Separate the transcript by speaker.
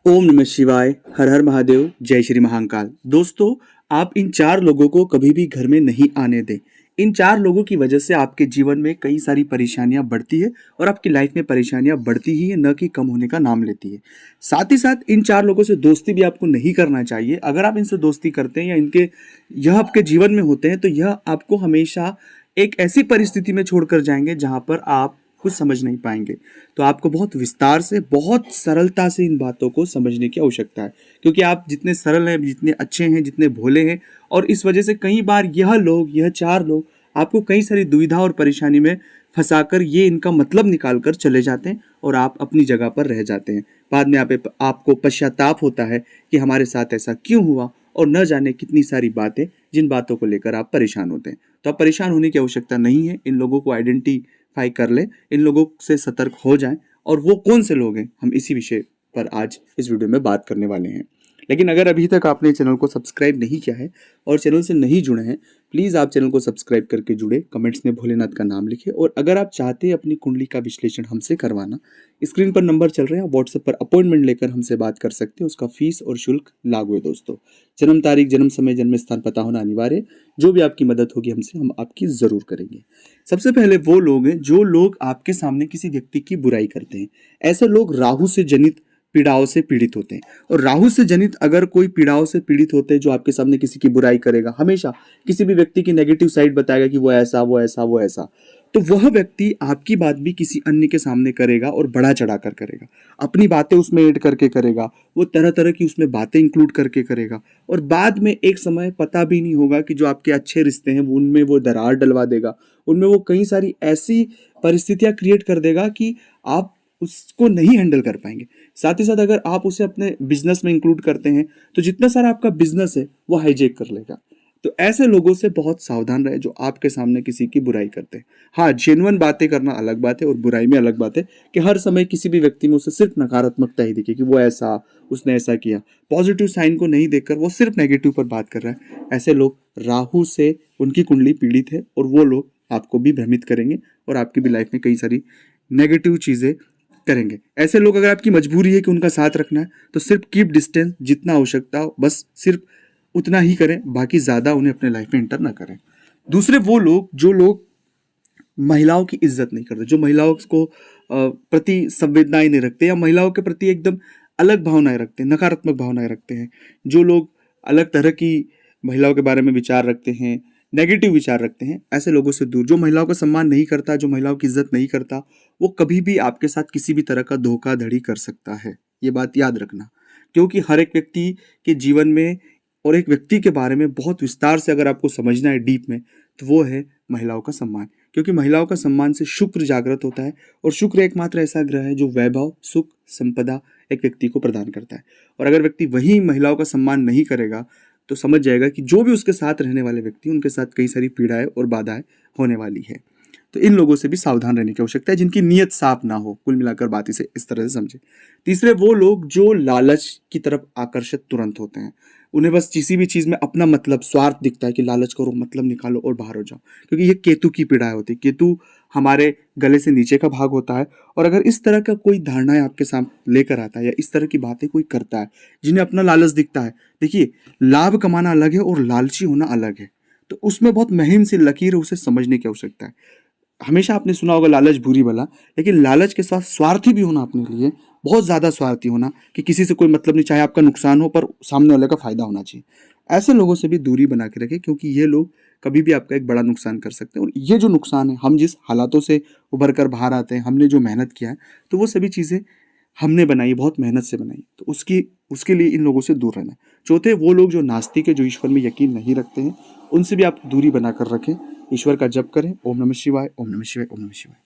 Speaker 1: ओम नमः शिवाय, हर हर महादेव, जय श्री महाकाल। दोस्तों, आप इन चार लोगों को कभी भी घर में नहीं आने दें। इन चार लोगों की वजह से आपके जीवन में कई सारी परेशानियां बढ़ती है और आपकी लाइफ में परेशानियां बढ़ती ही है, न कि कम होने का नाम लेती है। साथ ही साथ इन चार लोगों से दोस्ती भी आपको नहीं करना चाहिए। अगर आप इनसे दोस्ती करते हैं या यह आपके जीवन में होते हैं तो यह आपको हमेशा एक ऐसी परिस्थिति में छोड़कर जाएंगे जहां पर आप कुछ समझ नहीं पाएंगे। तो आपको बहुत विस्तार से, बहुत सरलता से इन बातों को समझने की आवश्यकता है, क्योंकि आप जितने सरल हैं, जितने अच्छे हैं, जितने भोले हैं, और इस वजह से कई बार यह चार लोग आपको कई सारी दुविधा और परेशानी में फंसाकर ये इनका मतलब निकाल कर चले जाते हैं और आप अपनी जगह पर रह जाते हैं। बाद में आपको पश्चाताप होता है कि हमारे साथ ऐसा क्यों हुआ, और न जाने कितनी सारी बातें जिन बातों को लेकर आप परेशान होते हैं। तो आप परेशान होने की आवश्यकता नहीं है। इन लोगों को आइडेंटिफाई कर लें, इन लोगों से सतर्क हो जाएं, और वो कौन से लोग हैं, हम इसी विषय पर आज इस वीडियो में बात करने वाले हैं। लेकिन अगर अभी तक आपने चैनल को सब्सक्राइब नहीं किया है और चैनल से नहीं जुड़े हैं, प्लीज़ आप चैनल को सब्सक्राइब करके जुड़े, कमेंट्स में भोलेनाथ का नाम लिखें। और अगर आप चाहते हैं अपनी कुंडली का विश्लेषण हमसे करवाना, स्क्रीन पर नंबर चल रहे हैं, व्हाट्सएप पर अपॉइंटमेंट लेकर हमसे बात कर सकते हैं। उसका फीस और शुल्क लागू है। दोस्तों, जन्म तारीख, जन्म समय, जन्म स्थान पता होना अनिवार्य है। जो भी आपकी मदद होगी हमसे, हम आपकी ज़रूर करेंगे। सबसे पहले वो लोग हैं जो लोग आपके सामने किसी व्यक्ति की बुराई करते हैं। ऐसे लोग राहु से जनित पीड़ाओं से पीड़ित होते हैं। और राहु से जनित अगर कोई पीड़ाओं से पीड़ित होते हैं, जो आपके सामने किसी की बुराई करेगा, हमेशा किसी भी व्यक्ति की नेगेटिव साइड बताएगा कि वो ऐसा, वो ऐसा, वो ऐसा, तो वह व्यक्ति आपकी बात भी किसी अन्य के सामने करेगा और बढ़ा चढ़ा कर करेगा। अपनी बातें उसमें ऐड करके करेगा, वो तरह तरह की उसमें बातें इंक्लूड करके करेगा, और बाद में एक समय पता भी नहीं होगा कि जो आपके अच्छे रिश्ते हैं उनमें वो दरार डलवा देगा। उनमें वो कई सारी ऐसी परिस्थितियां क्रिएट कर देगा कि आप उसको नहीं हैंडल कर पाएंगे। साथ ही साथ अगर आप उसे अपने बिजनेस में इंक्लूड करते हैं तो जितना सारा आपका बिजनेस है वो हाईजेक कर लेगा। तो ऐसे लोगों से बहुत सावधान रहे जो आपके सामने किसी की बुराई करते हैं। हाँ, जेन्युइन बातें करना अलग बात है और बुराई में अलग बात है कि हर समय किसी भी व्यक्ति में उसे सिर्फ नकारात्मकता ही दिखे कि वो ऐसा, उसने ऐसा किया। पॉजिटिव साइन को नहीं देखकर वो सिर्फ नेगेटिव पर बात कर रहा है। ऐसे लोग राहु से, उनकी कुंडली पीड़ित है, और वो लोग आपको भी भ्रमित करेंगे और आपकी भी लाइफ में कई सारी नेगेटिव चीज़ें करेंगे। ऐसे लोग, अगर आपकी मजबूरी है कि उनका साथ रखना है, तो सिर्फ कीप डिस्टेंस, जितना आवश्यकता हो बस सिर्फ उतना ही करें, बाकी ज़्यादा उन्हें अपने लाइफ में इंटर ना करें। दूसरे वो लोग जो लोग महिलाओं की इज्जत नहीं करते, जो महिलाओं को प्रति संवेदनाएं नहीं रखते, या महिलाओं के प्रति एकदम अलग भावनाएं रखते हैं, नकारात्मक भावनाएं रखते हैं, जो लोग अलग तरह की महिलाओं के बारे में विचार रखते हैं, नेगेटिव विचार रखते हैं, ऐसे लोगों से दूर। जो महिलाओं का सम्मान नहीं करता, जो महिलाओं की इज्जत नहीं करता, वो कभी भी आपके साथ किसी भी तरह का धोखाधड़ी कर सकता है। ये बात याद रखना, क्योंकि हर एक व्यक्ति के जीवन में और एक व्यक्ति के बारे में बहुत विस्तार से अगर आपको समझना है डीप में, तो वो है महिलाओं का सम्मान। क्योंकि महिलाओं का सम्मान से शुक्र जागृत होता है, और शुक्र एकमात्र ऐसा ग्रह है जो वैभव, सुख, संपदा एक व्यक्ति को प्रदान करता है। और अगर व्यक्ति वही महिलाओं का सम्मान नहीं करेगा तो समझ जाएगा कि जो भी उसके साथ रहने वाले व्यक्ति, उनके साथ कई सारी पीड़ाएं और बाधाएं होने वाली है। तो इन लोगों से भी सावधान रहने की आवश्यकता है, जिनकी नीयत साफ ना हो। कुल मिलाकर बात इसे इस तरह से समझे। तीसरे वो लोग जो लालच की तरफ आकर्षित तुरंत होते हैं। उन्हें बस किसी भी चीज़ में अपना मतलब, स्वार्थ दिखता है कि लालच करो, मतलब निकालो और बाहर हो जाओ। क्योंकि ये केतु की पीड़ाएं होती है। केतु हमारे गले से नीचे का भाग होता है, और अगर इस तरह का कोई धारणाएं आपके सामने लेकर आता है या इस तरह की बातें कोई करता है जिन्हें अपना लालच दिखता है, देखिए, लाभ कमाना अलग है और लालची होना अलग है। तो उसमें बहुत महीन सी लकीर है, उसे समझने की आवश्यकता है। हमेशा आपने सुना होगा लालच बुरी बला, लेकिन लालच के साथ स्वार्थी भी होना अपने लिए, बहुत ज़्यादा स्वार्थी होना कि किसी से कोई मतलब नहीं, चाहे आपका नुकसान हो पर सामने वाले का फायदा होना चाहिए। ऐसे लोगों से भी दूरी बना के रखें, क्योंकि ये लोग कभी भी आपका एक बड़ा नुकसान कर सकते हैं। और ये जो नुकसान है, हम जिस हालातों से उभर कर बाहर आते हैं, हमने जो मेहनत किया है, तो वो सभी चीज़ें हमने बनाई, बहुत मेहनत से बनाई, तो उसके लिए इन लोगों से दूर रहना है। चौथे वो लोग जो नास्तिक है, जो ईश्वर में यकीन नहीं रखते हैं, उनसे भी आप दूरी बनाकर रखें। ईश्वर का जप करें। ओम नमः शिवाय, ओम नमः शिवाय, ओम नमः शिवाय।